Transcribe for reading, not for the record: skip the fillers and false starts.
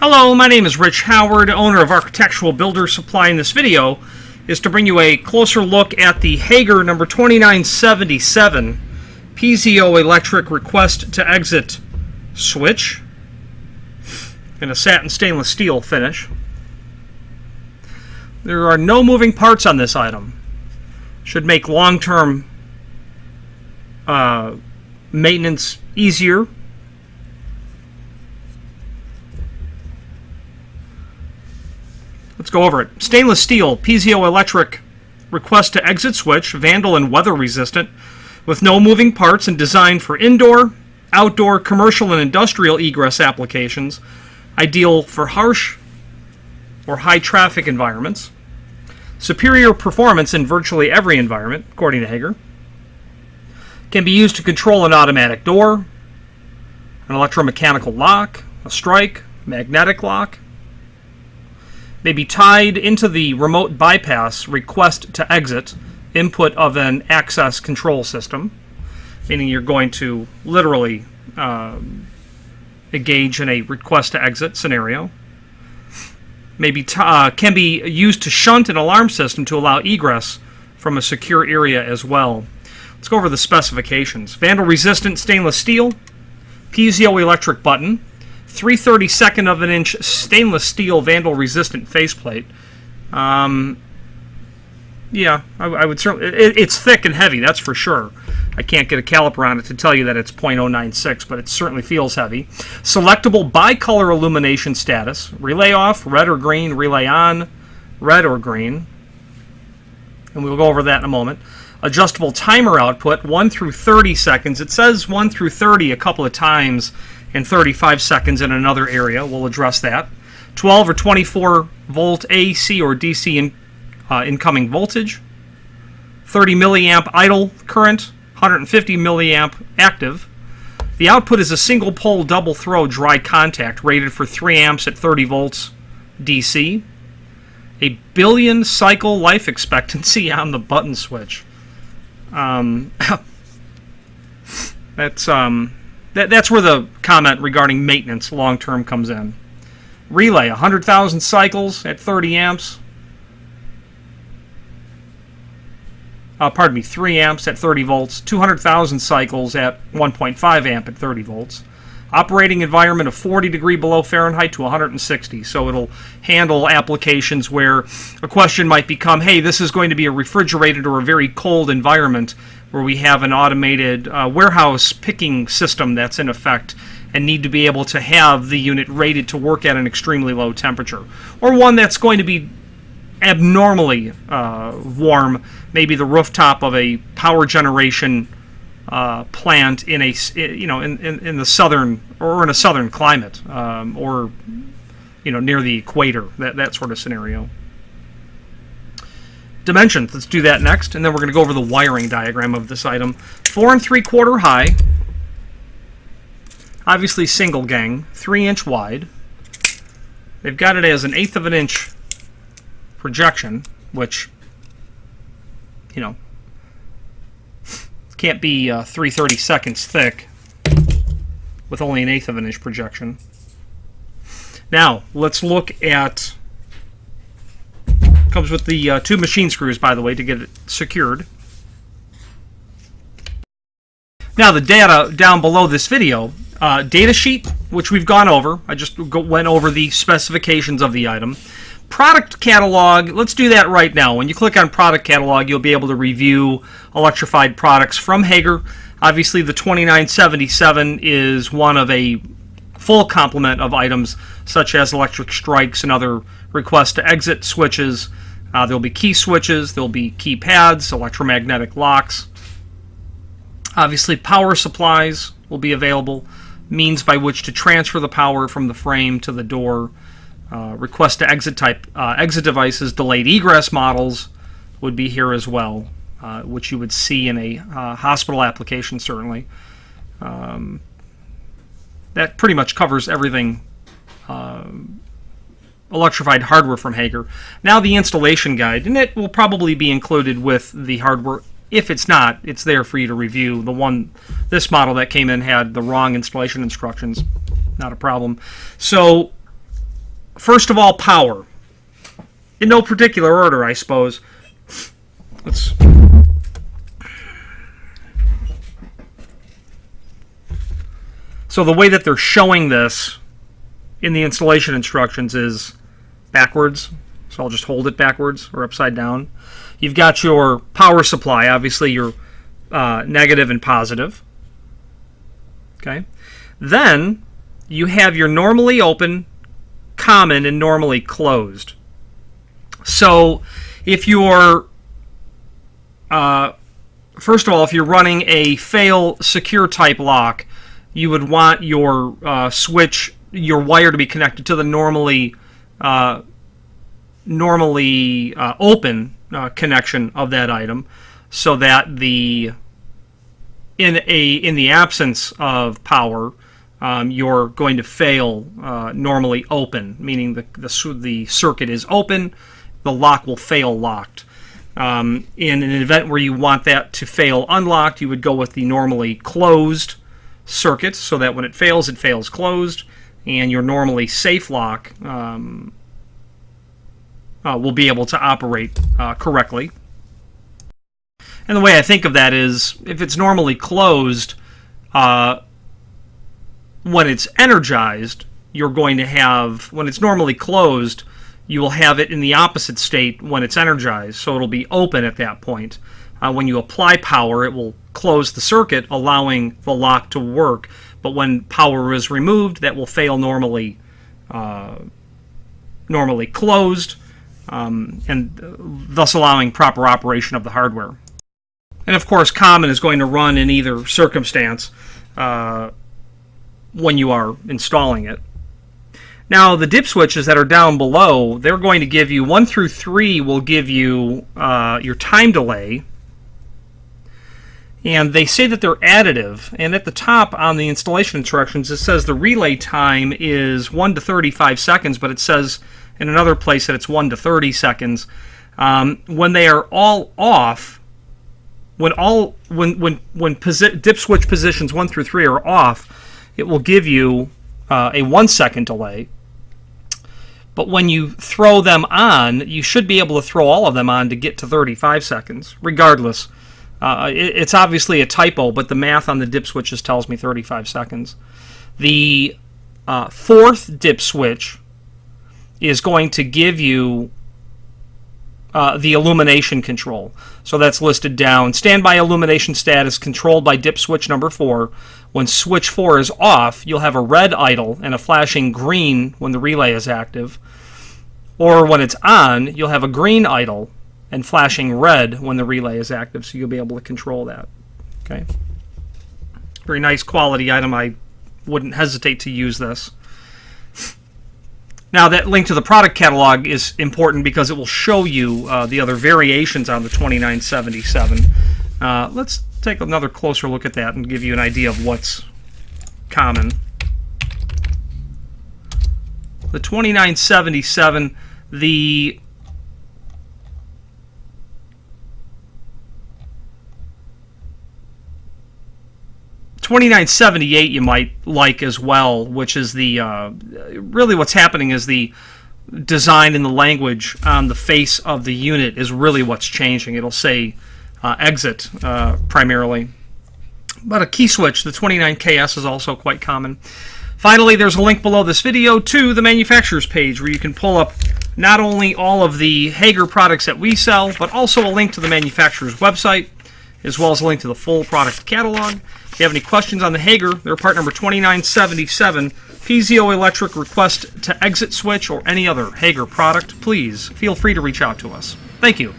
Hello, my name is Rich Howard, owner of Architectural Builder Supply. In this video is to bring you a closer look at the Hager number 2977 piezoelectric request to exit switch in a satin stainless steel finish. There are no moving parts on this item. Should make long-term maintenance easier. Let's go over it. Stainless steel, piezoelectric request to exit switch, vandal and weather resistant, with no moving parts and designed for indoor, outdoor, commercial and industrial egress applications, ideal for harsh or high traffic environments. Superior performance in virtually every environment, according to Hager. Can be used to control an automatic door, an electromechanical lock, a strike, magnetic lock. May be tied into the remote bypass request to exit input of an access control system, meaning you're going to literally engage in a request to exit scenario. Can be used to shunt an alarm system to allow egress from a secure area as well. Let's go over the specifications. Vandal resistant stainless steel, piezoelectric button, 3/32 of an inch stainless steel vandal resistant faceplate. Yeah, I would certainly. It's thick and heavy, that's for sure. I can't get a caliper on it to tell you that it's .096, but it certainly feels heavy. Selectable bicolor illumination status. Relay off, red or green. Relay on, red or green. And we'll go over that in a moment. Adjustable timer output, 1 through 30 seconds. It says 1 through 30 a couple of times and 35 seconds in another area. We'll address that. 12 or 24 volt AC or DC incoming voltage. 30 milliamp idle current, 150 milliamp active. The output is a single pole double throw dry contact rated for 3 amps at 30 volts DC. A billion cycle life expectancy on the button switch. That's where the comment regarding maintenance long-term comes in. Relay, 100,000 cycles at 30 amps. 3 amps at 30 volts. 200,000 cycles at 1.5 amp at 30 volts. Operating environment of 40 degree below Fahrenheit to 160. So it'll handle applications where a question might become, hey, this is going to be a refrigerated or a very cold environment where we have an automated warehouse picking system that's in effect and need to be able to have the unit rated to work at an extremely low temperature. Or one that's going to be abnormally warm, maybe the rooftop of a power generation plant in a in the southern or in a southern climate or near the equator, that sort of scenario. Dimensions, let's do that next, and then we're going to go over the wiring diagram of this item. 4 3/4 high, obviously single gang, 3-inch wide. They've got it as an 1/8 of an inch projection, which can't be 3/32 thick with only an 1/8 of an inch projection. Now let's look at. Comes with the 2 machine screws, by the way, to get it secured. Now the data down below this video, data sheet, which we've gone over. I just went over the specifications of the item. Product catalog, let's do that right now. When you click on product catalog, you'll be able to review electrified products from Hager. Obviously the 2977 is one of a full complement of items such as electric strikes and other request to exit switches. There'll be key switches, there'll be keypads, electromagnetic locks. Obviously power supplies will be available, means by which to transfer the power from the frame to the door. Request to exit type exit devices, delayed egress models would be here as well, which you would see in a hospital application certainly. That pretty much covers everything electrified hardware from Hager. Now the installation guide, and it will probably be included with the hardware. If it's not, it's there for you to review. This model that came in had the wrong installation instructions. Not a problem. So first of all, power. In no particular order, I suppose. So the way that they're showing this in the installation instructions is backwards. So I'll just hold it backwards or upside down. You've got your power supply, obviously your negative and positive. Okay. Then you have your normally open, common, and normally closed. So if you're, first of all, if you're running a fail secure type lock, you would want your switch, your wire to be connected to the normally open connection of that item, so that in the absence of power, you're going to fail normally open, meaning the circuit is open, the lock will fail locked. In an event where you want that to fail unlocked, you would go with the normally closed circuit, so that when it fails closed, and your normally safe lock will be able to operate correctly. And the way I think of that is, if it's normally closed, when it's energized, you're going to have, when it's normally closed, you will have it in the opposite state when it's energized, so it'll be open at that point. When you apply power, it will close the circuit, allowing the lock to work. But when power is removed, that will fail normally closed, and thus allowing proper operation of the hardware. And of course, common is going to run in either circumstance when you are installing it. Now, the dip switches that are down below, they're going to give you 1 through 3 will give you your time delay. And they say that they're additive. And at the top on the installation instructions, it says the relay time is 1 to 35 seconds, but it says in another place that it's 1 to 30 seconds. When they are all off, when dip switch positions 1 through 3 are off, it will give you a 1 second delay. But when you throw them on, you should be able to throw all of them on to get to 35 seconds, regardless. It's obviously a typo, but the math on the dip switches tells me 35 seconds. The fourth dip switch is going to give you the illumination control. So that's listed down. Standby illumination status controlled by dip switch number 4. When switch 4 is off, you'll have a red idle and a flashing green when the relay is active. Or when it's on, you'll have a green idle and flashing red when the relay is active, so you'll be able to control that. Okay. Very nice quality item. I wouldn't hesitate to use this. Now, that link to the product catalog is important because it will show you the other variations on the 2977. Let's take another closer look at that and give you an idea of what's common. The 2977, the 2978 you might like as well, which is the really what's happening is the design and the language on the face of the unit is really what's changing. It'll say exit primarily. But a key switch, the 29KS, is also quite common. Finally, there's a link below this video to the manufacturer's page where you can pull up not only all of the Hager products that we sell, but also a link to the manufacturer's website, as well as a link to the full product catalog. If you have any questions on the Hager, they're part number 2977, Piezo Electric Request to Exit Switch, or any other Hager product, please feel free to reach out to us. Thank you.